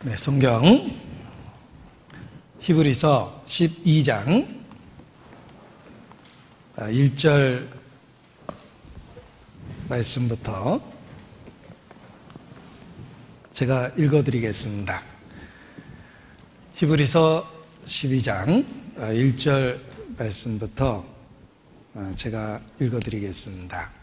네, 성경 히브리서 12장 1절 말씀부터 제가 읽어드리겠습니다. 히브리서 12장 1절 말씀부터 제가 읽어드리겠습니다.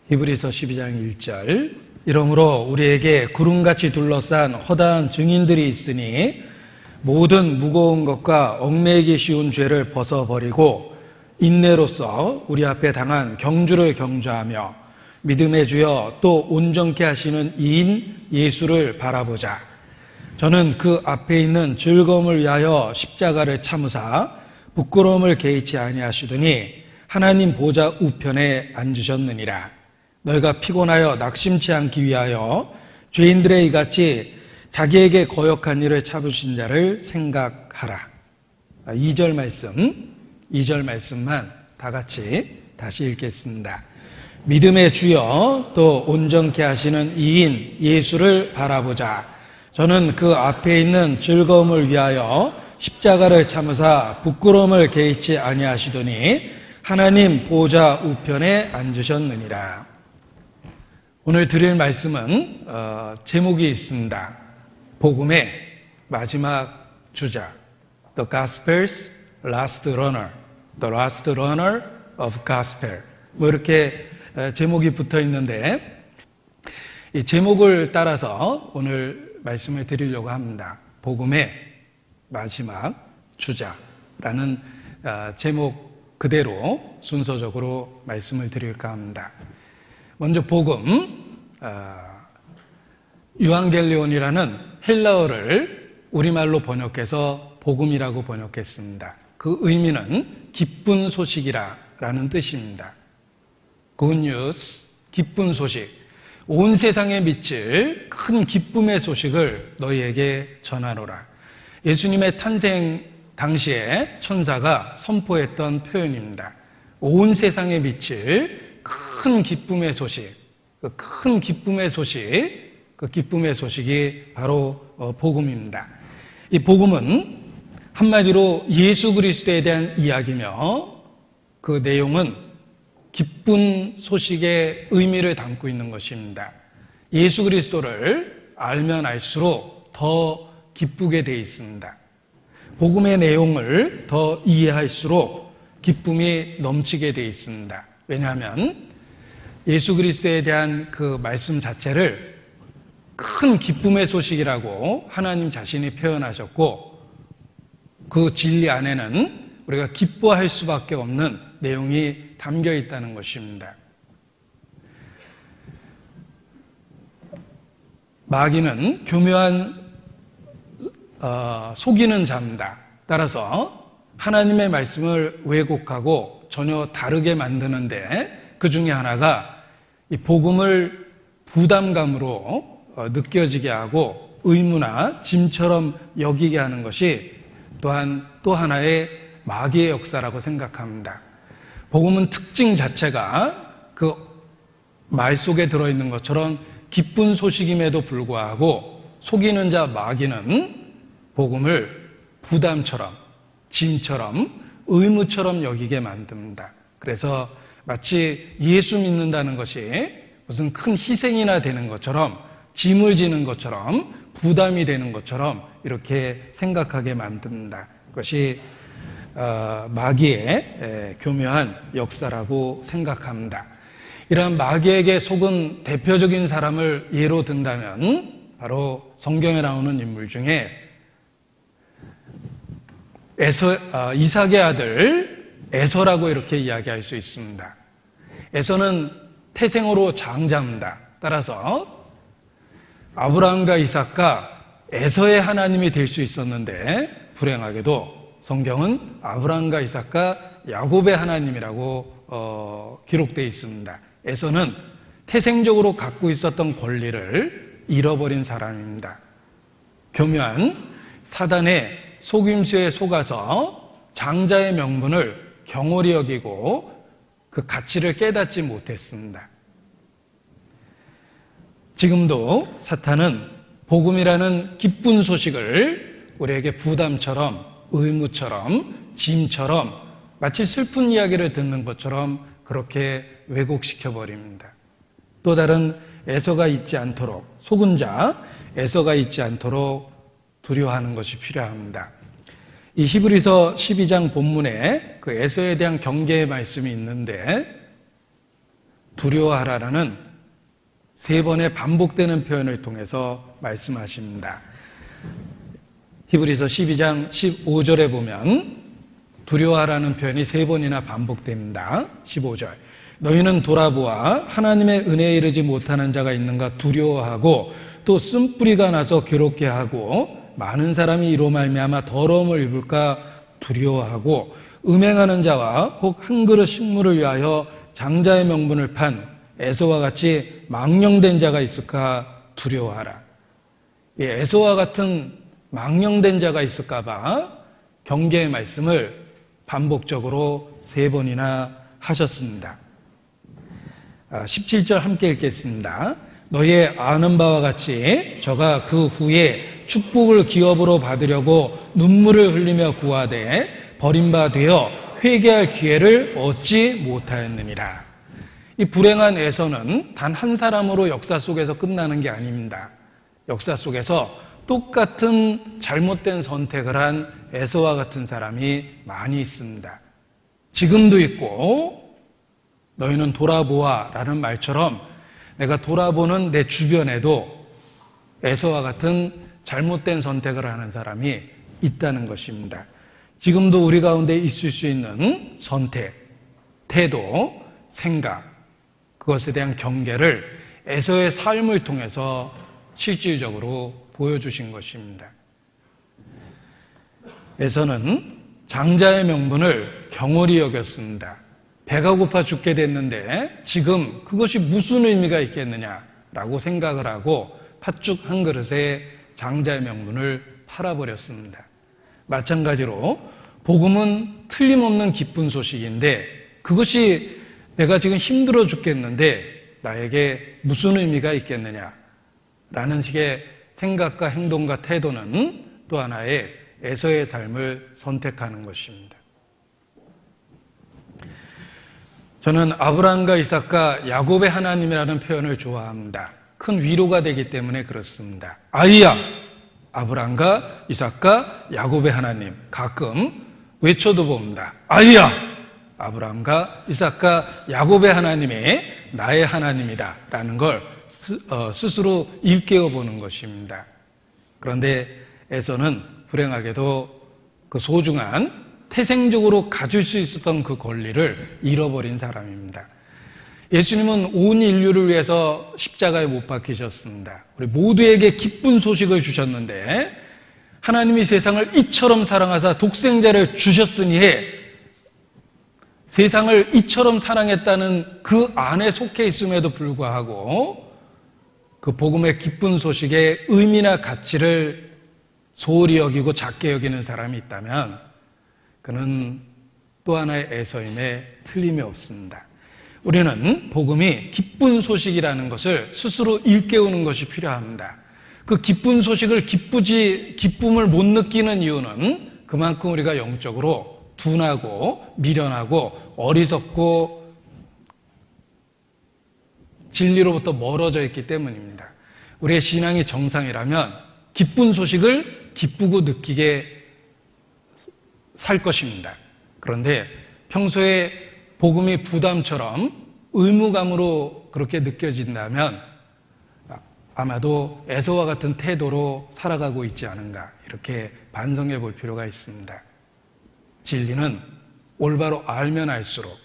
히브리서 12장 1절 이러므로 우리에게 구름같이 둘러싼 허다한 증인들이 있으니 모든 무거운 것과 얽매이기 쉬운 죄를 벗어버리고 인내로써 우리 앞에 당한 경주를 경주하며 믿음의 주여 또 온전케 하시는 이인 예수를 바라보자. 저는 그 앞에 있는 즐거움을 위하여 십자가를 참으사 부끄러움을 개의치 아니하시더니 하나님 보좌 우편에 앉으셨느니라. 너희가 피곤하여 낙심치 않기 위하여 죄인들의 이같이 자기에게 거역한 일을 참으신 자를 생각하라. 2절 말씀만 다 같이 다시 읽겠습니다. 믿음의 주여 또 온전케 하시는 이인 예수를 바라보자. 저는 그 앞에 있는 즐거움을 위하여 십자가를 참으사 부끄러움을 개의치 아니하시더니 하나님 보좌 우편에 앉으셨느니라. 오늘 드릴 말씀은 제목이 있습니다. 복음의 마지막 주자, The Gospel's Last Runner, The Last Runner of Gospel. 이렇게 제목이 붙어 있는데 이 제목을 따라서 오늘 말씀을 드리려고 합니다. 복음의 마지막 주자라는 제목 그대로 순서적으로 말씀을 드릴까 합니다. 먼저 복음, 유앙겔리온이라는 헬라어를 우리말로 번역해서 복음이라고 번역했습니다. 그 의미는 기쁜 소식이라는 뜻입니다. Good news, 기쁜 소식. 온 세상에 미칠 큰 기쁨의 소식을 너희에게 전하노라. 예수님의 탄생 당시에 천사가 선포했던 표현입니다. 온 세상에 미칠 큰 기쁨의 소식, 그 기쁨의 소식이 바로 복음입니다. 이 복음은 한마디로 예수 그리스도에 대한 이야기며 그 내용은 기쁜 소식의 의미를 담고 있는 것입니다. 예수 그리스도를 알면 알수록 더 기쁘게 되어 있습니다. 복음의 내용을 더 이해할수록 기쁨이 넘치게 되어 있습니다. 왜냐하면 예수 그리스도에 대한 그 말씀 자체를 큰 기쁨의 소식이라고 하나님 자신이 표현하셨고 그 진리 안에는 우리가 기뻐할 수밖에 없는 내용이 담겨 있다는 것입니다. 마귀는 교묘한 속이는 자입니다. 따라서 하나님의 말씀을 왜곡하고 전혀 다르게 만드는데 그 중에 하나가 이 복음을 부담감으로 느껴지게 하고 의무나 짐처럼 여기게 하는 것이 또한 또 하나의 마귀의 역사라고 생각합니다. 복음은 특징 자체가 그 말 속에 들어있는 것처럼 기쁜 소식임에도 불구하고 속이는 자 마귀는 복음을 부담처럼 짐처럼 의무처럼 여기게 만듭니다. 그래서 마치 예수 믿는다는 것이 무슨 큰 희생이나 되는 것처럼 짐을 지는 것처럼 부담이 되는 것처럼 이렇게 생각하게 만듭니다. 그것이 마귀의 교묘한 역사라고 생각합니다. 이러한 마귀에게 속은 대표적인 사람을 예로 든다면 바로 성경에 나오는 인물 중에 이삭의 아들 에서라고 이렇게 이야기할 수 있습니다. 에서는 태생으로 장자입니다. 따라서 아브라함과 이삭과 에서의 하나님이 될 수 있었는데 불행하게도 성경은 아브라함과 이삭과 야곱의 하나님이라고 기록되어 있습니다. 에서는 태생적으로 갖고 있었던 권리를 잃어버린 사람입니다. 교묘한 사단의 속임수에 속아서 장자의 명분을 경홀히 여기고 그 가치를 깨닫지 못했습니다. 지금도 사탄은 복음이라는 기쁜 소식을 우리에게 부담처럼, 의무처럼, 짐처럼, 마치 슬픈 이야기를 듣는 것처럼 그렇게 왜곡시켜 버립니다. 또 다른 애서가 있지 않도록, 속은 자 애서가 있지 않도록 두려워하는 것이 필요합니다. 이 히브리서 12장 본문에 그 애서에 대한 경계의 말씀이 있는데, 두려워하라라는 3번의 반복되는 표현을 통해서 말씀하십니다. 히브리서 12장 15절에 보면 두려워하라는 표현이 3번이나 반복됩니다. 15절. 너희는 돌아보아 하나님의 은혜에 이르지 못하는 자가 있는가 두려워하고, 또 쓴뿌리가 나서 괴롭게 하고, 많은 사람이 이로 말미암아 더러움을 입을까 두려워하고, 음행하는 자와 혹 한 그릇 식물을 위하여 장자의 명분을 판 에서와 같이 망령된 자가 있을까 두려워하라. 이 에서와 같은 망령된 자가 있을까 봐 경계의 말씀을 반복적으로 3번이나 하셨습니다. 17절 함께 읽겠습니다. 너희의 아는 바와 같이 저가 그 후에 축복을 기업으로 받으려고 눈물을 흘리며 구하되 버림바 되어 회개할 기회를 얻지 못하였느니라. 이 불행한 에서는 단 한 사람으로 역사 속에서 끝나는 게 아닙니다. 역사 속에서 똑같은 잘못된 선택을 한 에서와 같은 사람이 많이 있습니다. 지금도 있고, 너희는 돌아보아 라는 말처럼 내가 돌아보는 내 주변에도 에서와 같은 잘못된 선택을 하는 사람이 있다는 것입니다. 지금도 우리 가운데 있을 수 있는 선택, 태도, 생각, 그것에 대한 경계를 에서의 삶을 통해서 실질적으로 보여주신 것입니다. 에서는 장자의 명분을 경홀히 여겼습니다. 배가 고파 죽게 됐는데 지금 그것이 무슨 의미가 있겠느냐라고 생각을 하고 팥죽 한 그릇에 장자의 명분을 팔아버렸습니다. 마찬가지로 복음은 틀림없는 기쁜 소식인데, 그것이 내가 지금 힘들어 죽겠는데 나에게 무슨 의미가 있겠느냐라는 식의 생각과 행동과 태도는 또 하나의 에서의 삶을 선택하는 것입니다. 저는 아브라함과 이삭과 야곱의 하나님이라는 표현을 좋아합니다. 큰 위로가 되기 때문에 그렇습니다. 아이야, 아브라함과 이삭과 야곱의 하나님, 가끔 외쳐도 봅니다. 아이야, 아브라함과 이삭과 야곱의 하나님이 나의 하나님이다 라는 걸 스스로 일깨워 보는 것입니다. 그런데 에서는 불행하게도 그 소중한 태생적으로 가질 수 있었던 그 권리를 잃어버린 사람입니다. 예수님은 온 인류를 위해서 십자가에 못 박히셨습니다. 우리 모두에게 기쁜 소식을 주셨는데, 하나님이 세상을 이처럼 사랑하사 독생자를 주셨으니 세상을 이처럼 사랑했다는 그 안에 속해 있음에도 불구하고 그 복음의 기쁜 소식의 의미나 가치를 소홀히 여기고 작게 여기는 사람이 있다면 그는 또 하나의 에서임에 틀림이 없습니다. 우리는 복음이 기쁜 소식이라는 것을 스스로 일깨우는 것이 필요합니다. 그 기쁜 소식을 기쁨을 못 느끼는 이유는 그만큼 우리가 영적으로 둔하고 미련하고 어리석고 진리로부터 멀어져 있기 때문입니다. 우리의 신앙이 정상이라면 기쁜 소식을 기쁘고 느끼게 살 것입니다. 그런데 평소에 복음이 부담처럼 의무감으로 그렇게 느껴진다면 아마도 에서와 같은 태도로 살아가고 있지 않은가, 이렇게 반성해 볼 필요가 있습니다. 진리는 올바로 알면 알수록,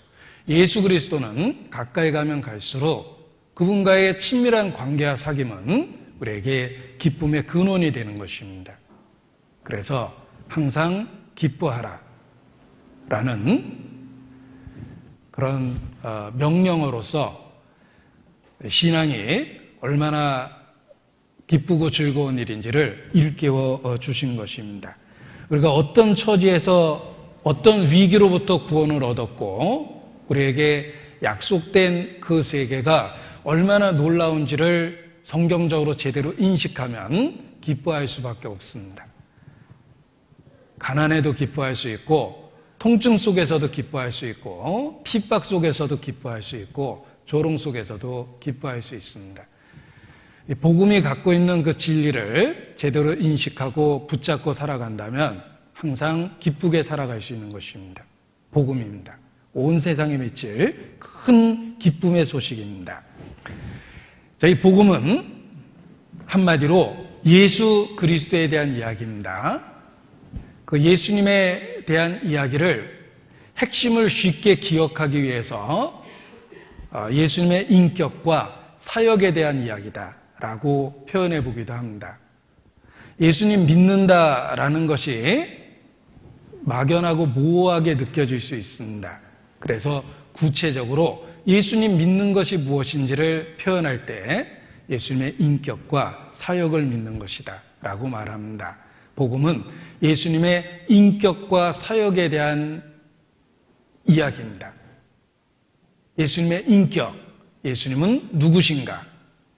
예수 그리스도는 가까이 가면 갈수록 그분과의 친밀한 관계와 사귐은 우리에게 기쁨의 근원이 되는 것입니다. 그래서 항상 기뻐하라 라는 그런 명령어로서 신앙이 얼마나 기쁘고 즐거운 일인지를 일깨워 주신 것입니다. 우리가 어떤 처지에서 어떤 위기로부터 구원을 얻었고 우리에게 약속된 그 세계가 얼마나 놀라운지를 성경적으로 제대로 인식하면 기뻐할 수밖에 없습니다. 가난에도 기뻐할 수 있고 통증 속에서도 기뻐할 수 있고 핍박 속에서도 기뻐할 수 있고 조롱 속에서도 기뻐할 수 있습니다. 복음이 갖고 있는 그 진리를 제대로 인식하고 붙잡고 살아간다면 항상 기쁘게 살아갈 수 있는 것입니다. 복음입니다. 온 세상에 미칠 큰 기쁨의 소식입니다. 이 복음은 한마디로 예수 그리스도에 대한 이야기입니다. 그 예수님에 대한 이야기를 핵심을 쉽게 기억하기 위해서 예수님의 인격과 사역에 대한 이야기다라고 표현해 보기도 합니다. 예수님 믿는다라는 것이 막연하고 모호하게 느껴질 수 있습니다. 그래서 구체적으로 예수님 믿는 것이 무엇인지를 표현할 때 예수님의 인격과 사역을 믿는 것이다 라고 말합니다. 복음은 예수님의 인격과 사역에 대한 이야기입니다. 예수님의 인격, 예수님은 누구신가?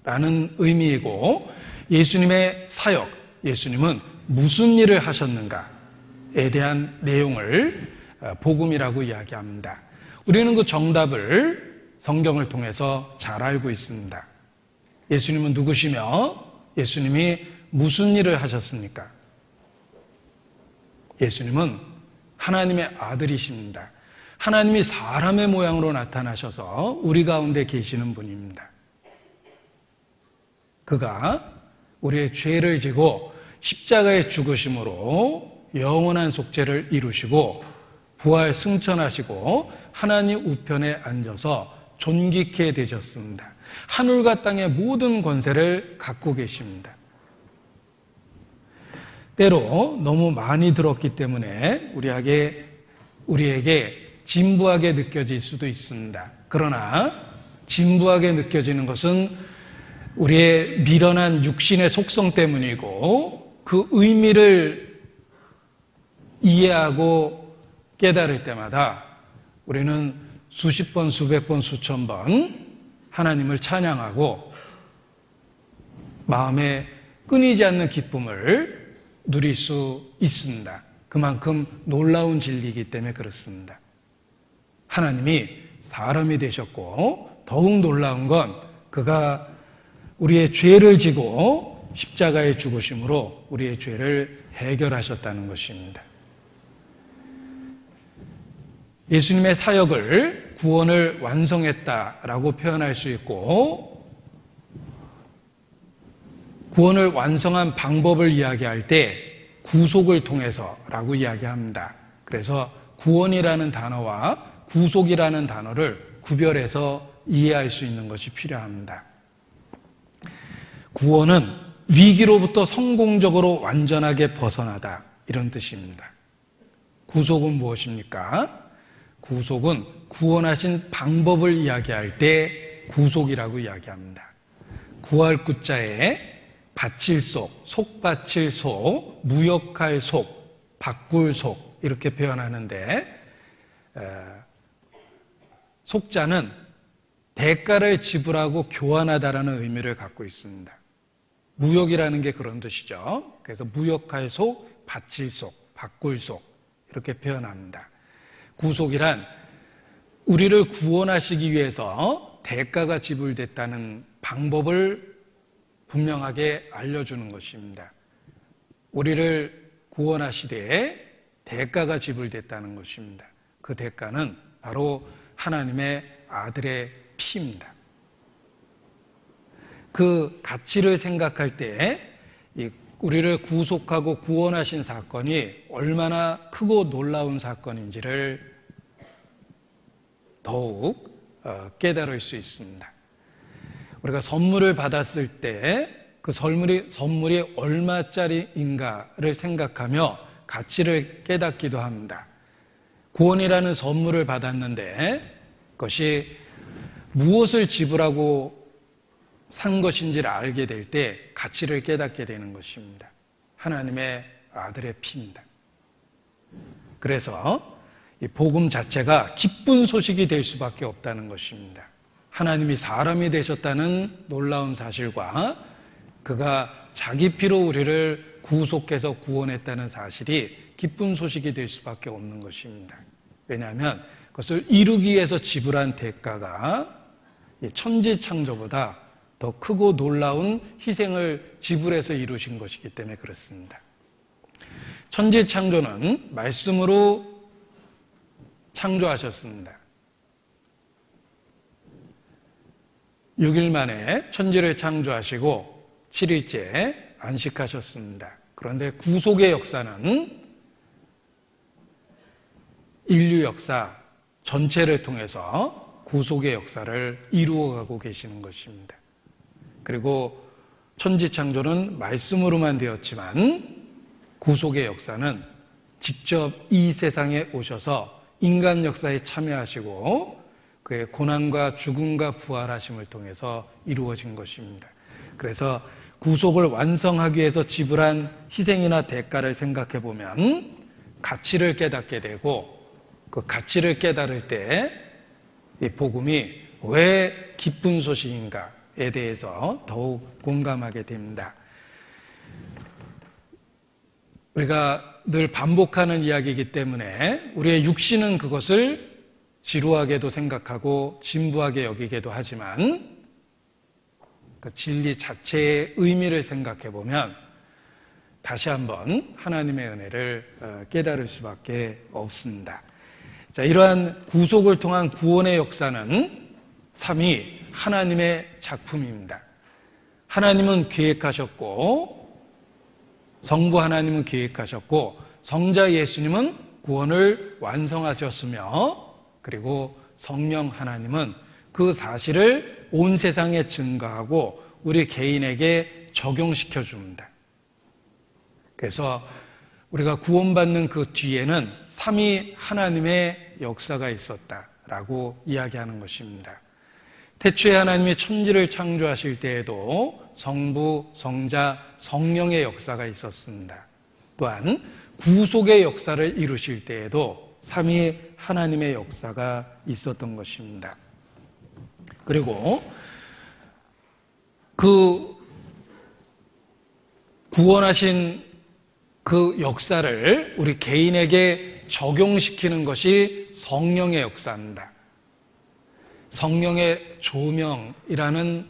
라는 의미이고 예수님의 사역, 예수님은 무슨 일을 하셨는가에 대한 내용을 복음이라고 이야기합니다. 우리는 그 정답을 성경을 통해서 잘 알고 있습니다. 예수님은 누구시며 예수님이 무슨 일을 하셨습니까? 예수님은 하나님의 아들이십니다. 하나님이 사람의 모양으로 나타나셔서 우리 가운데 계시는 분입니다. 그가 우리의 죄를 지고 십자가에 죽으심으로 영원한 속죄를 이루시고 부활 승천하시고 하나님 우편에 앉아서 존귀케 되셨습니다. 하늘과 땅의 모든 권세를 갖고 계십니다. 때로 너무 많이 들었기 때문에 우리에게 진부하게 느껴질 수도 있습니다. 그러나 진부하게 느껴지는 것은 우리의 미련한 육신의 속성 때문이고 그 의미를 이해하고 깨달을 때마다 우리는 수십 번, 수백 번, 수천 번 하나님을 찬양하고 마음에 끊이지 않는 기쁨을 누릴 수 있습니다. 그만큼 놀라운 진리이기 때문에 그렇습니다. 하나님이 사람이 되셨고 더욱 놀라운 건 그가 우리의 죄를 지고 십자가에 죽으심으로 우리의 죄를 해결하셨다는 것입니다. 예수님의 사역을 구원을 완성했다라고 표현할 수 있고 구원을 완성한 방법을 이야기할 때 구속을 통해서라고 이야기합니다. 그래서 구원이라는 단어와 구속이라는 단어를 구별해서 이해할 수 있는 것이 필요합니다. 구원은 위기로부터 성공적으로 완전하게 벗어나다 이런 뜻입니다. 구속은 무엇입니까? 구속은 구원하신 방법을 이야기할 때 구속이라고 이야기합니다. 구할 구자에 바칠 속, 속바칠 속, 무역할 속, 바꿀 속 이렇게 표현하는데 속자는 대가를 지불하고 교환하다라는 의미를 갖고 있습니다. 무역이라는 게 그런 뜻이죠. 그래서 무역할 속, 바칠 속, 바꿀 속 이렇게 표현합니다. 구속이란 우리를 구원하시기 위해서 대가가 지불됐다는 방법을 분명하게 알려주는 것입니다. 우리를 구원하시되 대가가 지불됐다는 것입니다. 그 대가는 바로 하나님의 아들의 피입니다. 그 가치를 생각할 때 우리를 구속하고 구원하신 사건이 얼마나 크고 놀라운 사건인지를 더욱 깨달을 수 있습니다. 우리가 선물을 받았을 때 그 선물이 얼마짜리인가를 생각하며 가치를 깨닫기도 합니다. 구원이라는 선물을 받았는데 그것이 무엇을 지불하고 산 것인지를 알게 될 때 가치를 깨닫게 되는 것입니다. 하나님의 아들의 피입니다. 그래서 이 복음 자체가 기쁜 소식이 될 수밖에 없다는 것입니다. 하나님이 사람이 되셨다는 놀라운 사실과 그가 자기 피로 우리를 구속해서 구원했다는 사실이 기쁜 소식이 될 수밖에 없는 것입니다. 왜냐하면 그것을 이루기 위해서 지불한 대가가 천지창조보다 더 크고 놀라운 희생을 지불해서 이루신 것이기 때문에 그렇습니다. 천지창조는 말씀으로 창조하셨습니다. 6일 만에 천지를 창조하시고 7일째 안식하셨습니다. 그런데 구속의 역사는 인류 역사 전체를 통해서 구속의 역사를 이루어가고 계시는 것입니다. 그리고 천지창조는 말씀으로만 되었지만 구속의 역사는 직접 이 세상에 오셔서 인간 역사에 참여하시고 그의 고난과 죽음과 부활하심을 통해서 이루어진 것입니다. 그래서 구속을 완성하기 위해서 지불한 희생이나 대가를 생각해 보면 가치를 깨닫게 되고 그 가치를 깨달을 때 이 복음이 왜 기쁜 소식인가에 대해서 더욱 공감하게 됩니다. 우리가 늘 반복하는 이야기이기 때문에 우리의 육신은 그것을 지루하게도 생각하고 진부하게 여기게도 하지만 그 진리 자체의 의미를 생각해 보면 다시 한번 하나님의 은혜를 깨달을 수밖에 없습니다. 자, 이러한 구속을 통한 구원의 역사는 삼위 하나님의 작품입니다. 하나님은 계획하셨고 성부 하나님은 계획하셨고 성자 예수님은 구원을 완성하셨으며 그리고 성령 하나님은 그 사실을 온 세상에 증거하고 우리 개인에게 적용시켜 줍니다. 그래서 우리가 구원받는 그 뒤에는 삼위 하나님의 역사가 있었다라고 이야기하는 것입니다. 태초에 하나님이 천지를 창조하실 때에도 성부, 성자, 성령의 역사가 있었습니다. 또한 구속의 역사를 이루실 때에도 삼위 하나님의 역사가 있었던 것입니다. 그리고 그 구원하신 그 역사를 우리 개인에게 적용시키는 것이 성령의 역사입니다. 성령의 조명이라는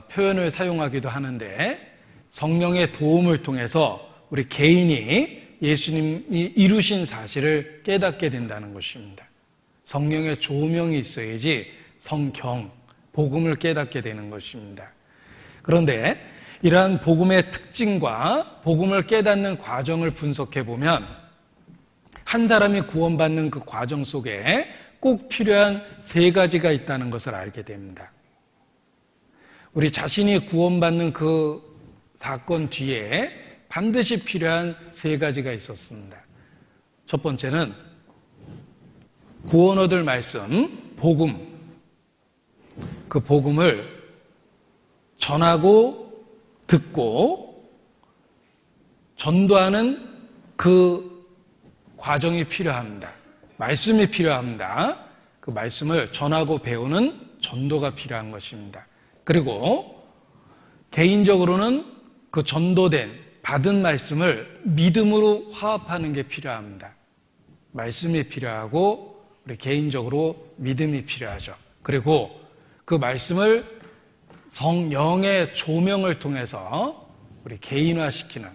표현을 사용하기도 하는데 성령의 도움을 통해서 우리 개인이 예수님이 이루신 사실을 깨닫게 된다는 것입니다. 성령의 조명이 있어야지 성경, 복음을 깨닫게 되는 것입니다. 그런데 이러한 복음의 특징과 복음을 깨닫는 과정을 분석해 보면 한 사람이 구원받는 그 과정 속에 꼭 필요한 세 가지가 있다는 것을 알게 됩니다. 우리 자신이 구원받는 그 사건 뒤에 반드시 필요한 세 가지가 있었습니다. 첫 번째는 구원 얻을 말씀, 복음. 그 복음을 전하고 듣고 전도하는 그 과정이 필요합니다. 말씀이 필요합니다. 그 말씀을 전하고 배우는 전도가 필요한 것입니다. 그리고 개인적으로는 그 전도된 받은 말씀을 믿음으로 화합하는 게 필요합니다. 말씀이 필요하고 우리 개인적으로 믿음이 필요하죠. 그리고 그 말씀을 성령의 조명을 통해서 우리 개인화시키는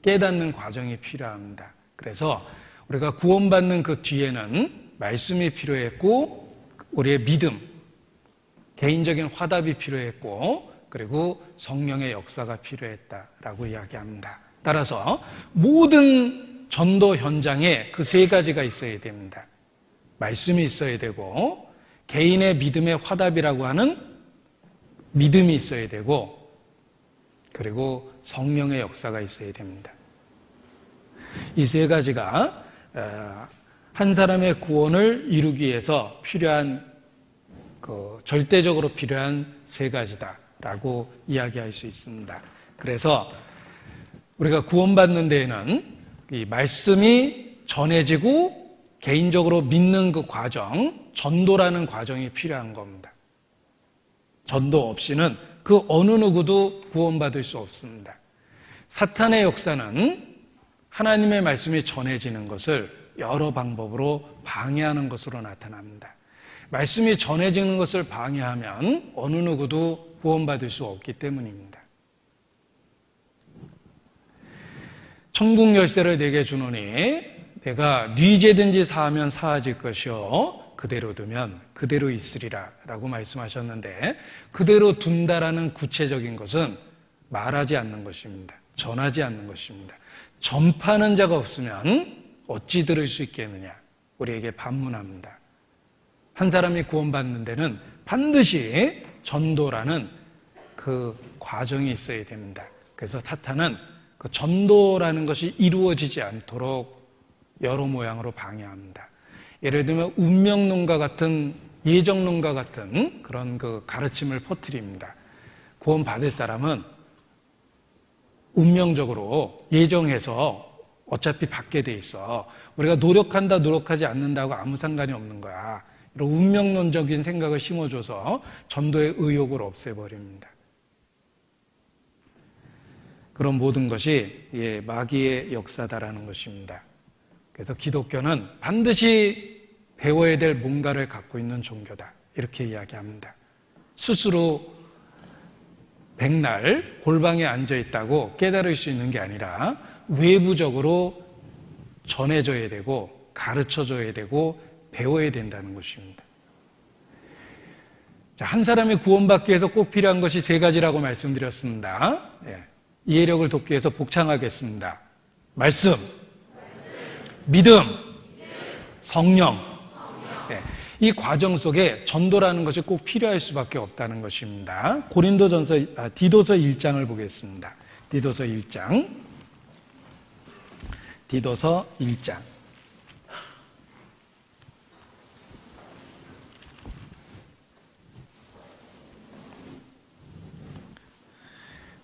깨닫는 과정이 필요합니다. 그래서 우리가 구원받는 그 뒤에는 말씀이 필요했고 우리의 믿음, 개인적인 화답이 필요했고 그리고 성령의 역사가 필요했다라고 이야기합니다. 따라서 모든 전도 현장에 그 세 가지가 있어야 됩니다. 말씀이 있어야 되고 개인의 믿음의 화답이라고 하는 믿음이 있어야 되고 그리고 성령의 역사가 있어야 됩니다. 이 세 가지가 한 사람의 구원을 이루기 위해서 필요한 절대적으로 필요한 세 가지다라고 이야기할 수 있습니다. 그래서 우리가 구원받는 데에는 이 말씀이 전해지고 개인적으로 믿는 그 과정, 전도라는 과정이 필요한 겁니다. 전도 없이는 그 어느 누구도 구원받을 수 없습니다. 사탄의 역사는 하나님의 말씀이 전해지는 것을 여러 방법으로 방해하는 것으로 나타납니다. 말씀이 전해지는 것을 방해하면 어느 누구도 구원받을 수 없기 때문입니다. 천국 열쇠를 내게 주노니 내가 네 죄든지 사하면 사하질 것이요 그대로 두면 그대로 있으리라 라고 말씀하셨는데, 그대로 둔다라는 구체적인 것은 말하지 않는 것입니다. 전하지 않는 것입니다. 전파하는 자가 없으면 어찌 들을 수 있겠느냐, 우리에게 반문합니다. 한 사람이 구원받는 데는 반드시 전도라는 그 과정이 있어야 됩니다. 그래서 사탄은 그 전도라는 것이 이루어지지 않도록 여러 모양으로 방해합니다. 예를 들면 운명론과 같은, 예정론과 같은 그런 그 가르침을 퍼뜨립니다. 구원받을 사람은 운명적으로 예정해서 어차피 받게 돼 있어. 우리가 노력한다 노력하지 않는다고 아무 상관이 없는 거야. 이런 운명론적인 생각을 심어줘서 전도의 의욕을 없애버립니다. 그런 모든 것이 마귀의 역사다라는 것입니다. 그래서 기독교는 반드시 배워야 될 뭔가를 갖고 있는 종교다, 이렇게 이야기합니다. 스스로 백날 골방에 앉아있다고 깨달을 수 있는 게 아니라 외부적으로 전해져야 되고 가르쳐줘야 되고 배워야 된다는 것입니다. 한 사람이 구원받기 위해서 꼭 필요한 것이 세 가지라고 말씀드렸습니다. 이해력을 돕기 위해서 복창하겠습니다. 말씀, 믿음, 성령. 이 과정 속에 전도라는 것이 꼭 필요할 수밖에 없다는 것입니다. 디도서 1장을 보겠습니다. 디도서 1장. 디도서 1장.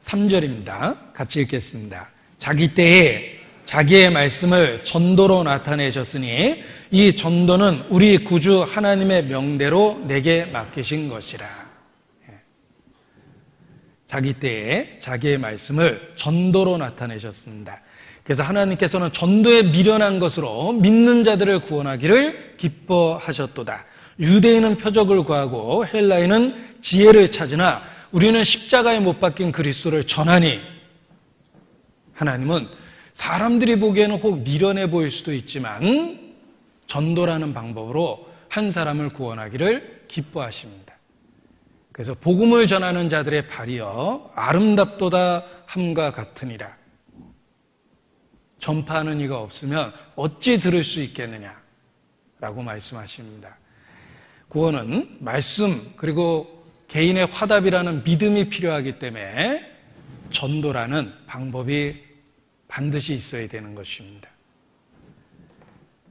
3절입니다. 같이 읽겠습니다. 자기 때에 자기의 말씀을 전도로 나타내셨으니 이 전도는 우리 구주 하나님의 명대로 내게 맡기신 것이라. 자기 때에 자기의 말씀을 전도로 나타내셨습니다. 그래서 하나님께서는 전도에 미련한 것으로 믿는 자들을 구원하기를 기뻐하셨도다. 유대인은 표적을 구하고 헬라인은 지혜를 찾으나 우리는 십자가에 못 박힌 그리스도를 전하니, 하나님은 사람들이 보기에는 혹 미련해 보일 수도 있지만 전도라는 방법으로 한 사람을 구원하기를 기뻐하십니다. 그래서 복음을 전하는 자들의 발이여 아름답도다 함과 같으니라. 전파하는 이가 없으면 어찌 들을 수 있겠느냐라고 말씀하십니다. 구원은 말씀 그리고 개인의 화답이라는 믿음이 필요하기 때문에 전도라는 방법이 반드시 있어야 되는 것입니다.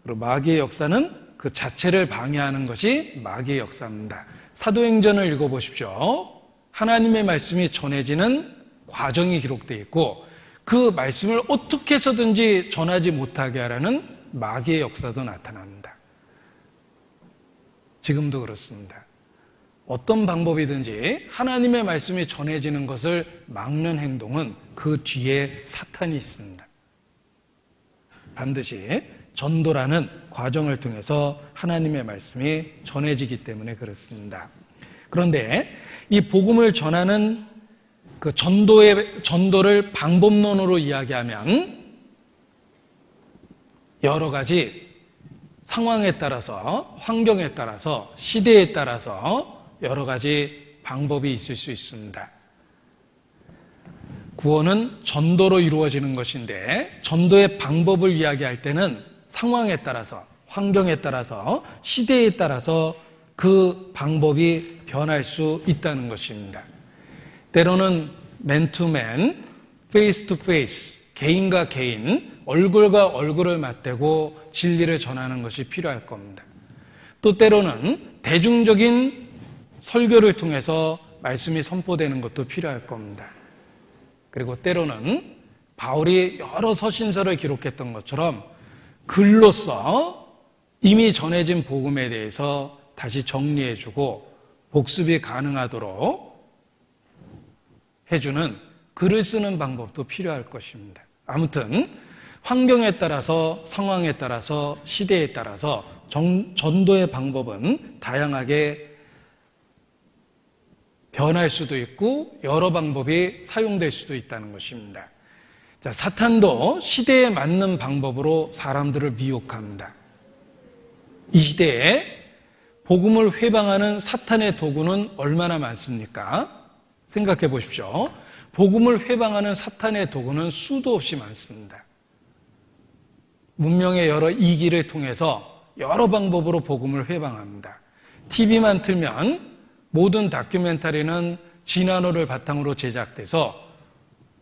그리고 마귀의 역사는 그 자체를 방해하는 것이 마귀의 역사입니다. 사도행전을 읽어보십시오. 하나님의 말씀이 전해지는 과정이 기록되어 있고 그 말씀을 어떻게 해서든지 전하지 못하게 하라는 마귀의 역사도 나타납니다. 지금도 그렇습니다. 어떤 방법이든지 하나님의 말씀이 전해지는 것을 막는 행동은 그 뒤에 사탄이 있습니다. 반드시 전도라는 과정을 통해서 하나님의 말씀이 전해지기 때문에 그렇습니다. 그런데 이 복음을 전하는 그 전도를 방법론으로 이야기하면 여러 가지 상황에 따라서, 환경에 따라서, 시대에 따라서 여러 가지 방법이 있을 수 있습니다. 구원은 전도로 이루어지는 것인데 전도의 방법을 이야기할 때는 상황에 따라서, 환경에 따라서, 시대에 따라서 그 방법이 변할 수 있다는 것입니다. 때로는 man to man, face to face, 개인과 개인, 얼굴과 얼굴을 맞대고 진리를 전하는 것이 필요할 겁니다. 또 때로는 대중적인 설교를 통해서 말씀이 선포되는 것도 필요할 겁니다. 그리고 때로는 바울이 여러 서신서를 기록했던 것처럼 글로써 이미 전해진 복음에 대해서 다시 정리해주고 복습이 가능하도록 해주는 글을 쓰는 방법도 필요할 것입니다. 아무튼 환경에 따라서, 상황에 따라서, 시대에 따라서 전도의 방법은 다양하게 변할 수도 있고 여러 방법이 사용될 수도 있다는 것입니다. 자, 사탄도 시대에 맞는 방법으로 사람들을 미혹합니다. 이 시대에 복음을 회방하는 사탄의 도구는 얼마나 많습니까? 생각해 보십시오. 복음을 회방하는 사탄의 도구는 수도 없이 많습니다. 문명의 여러 이기를 통해서 여러 방법으로 복음을 회방합니다. TV만 틀면 모든 다큐멘터리는 진화론을 바탕으로 제작돼서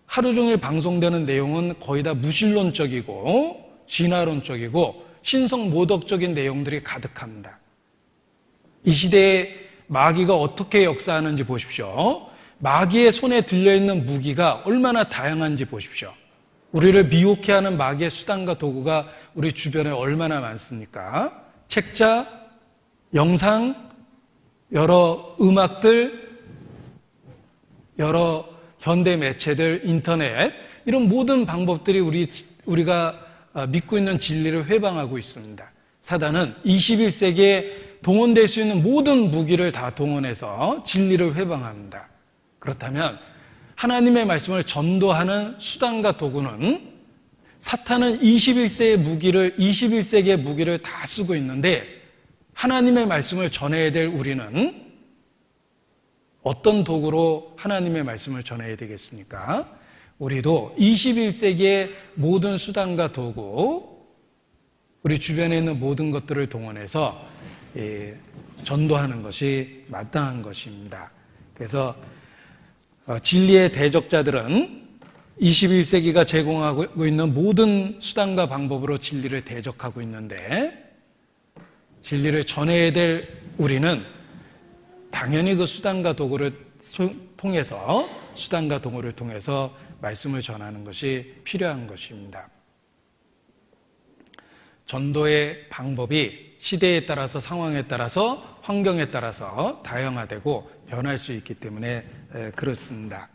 하루 종일 방송되는 내용은 거의 다 무신론적이고 진화론적이고 신성모독적인 내용들이 가득합니다. 이 시대에 마귀가 어떻게 역사하는지 보십시오. 마귀의 손에 들려있는 무기가 얼마나 다양한지 보십시오. 우리를 미혹해 하는 마귀의 수단과 도구가 우리 주변에 얼마나 많습니까? 책자, 영상, 여러 음악들, 여러 현대 매체들, 인터넷, 이런 모든 방법들이 우리가 믿고 있는 진리를 회방하고 있습니다. 사단은 21세기에 동원될 수 있는 모든 무기를 다 동원해서 진리를 회방합니다. 그렇다면 하나님의 말씀을 전도하는 수단과 도구는 사탄은 21세기의 무기를 다 쓰고 있는데 하나님의 말씀을 전해야 될 우리는 어떤 도구로 하나님의 말씀을 전해야 되겠습니까? 우리도 21세기의 모든 수단과 도구, 우리 주변에 있는 모든 것들을 동원해서 전도하는 것이 마땅한 것입니다. 그래서 진리의 대적자들은 21세기가 제공하고 있는 모든 수단과 방법으로 진리를 대적하고 있는데 진리를 전해야 될 우리는 당연히 그 수단과 도구를 통해서 말씀을 전하는 것이 필요한 것입니다. 전도의 방법이 시대에 따라서 상황에 따라서 환경에 따라서 다양화되고 변할 수 있기 때문에 그렇습니다.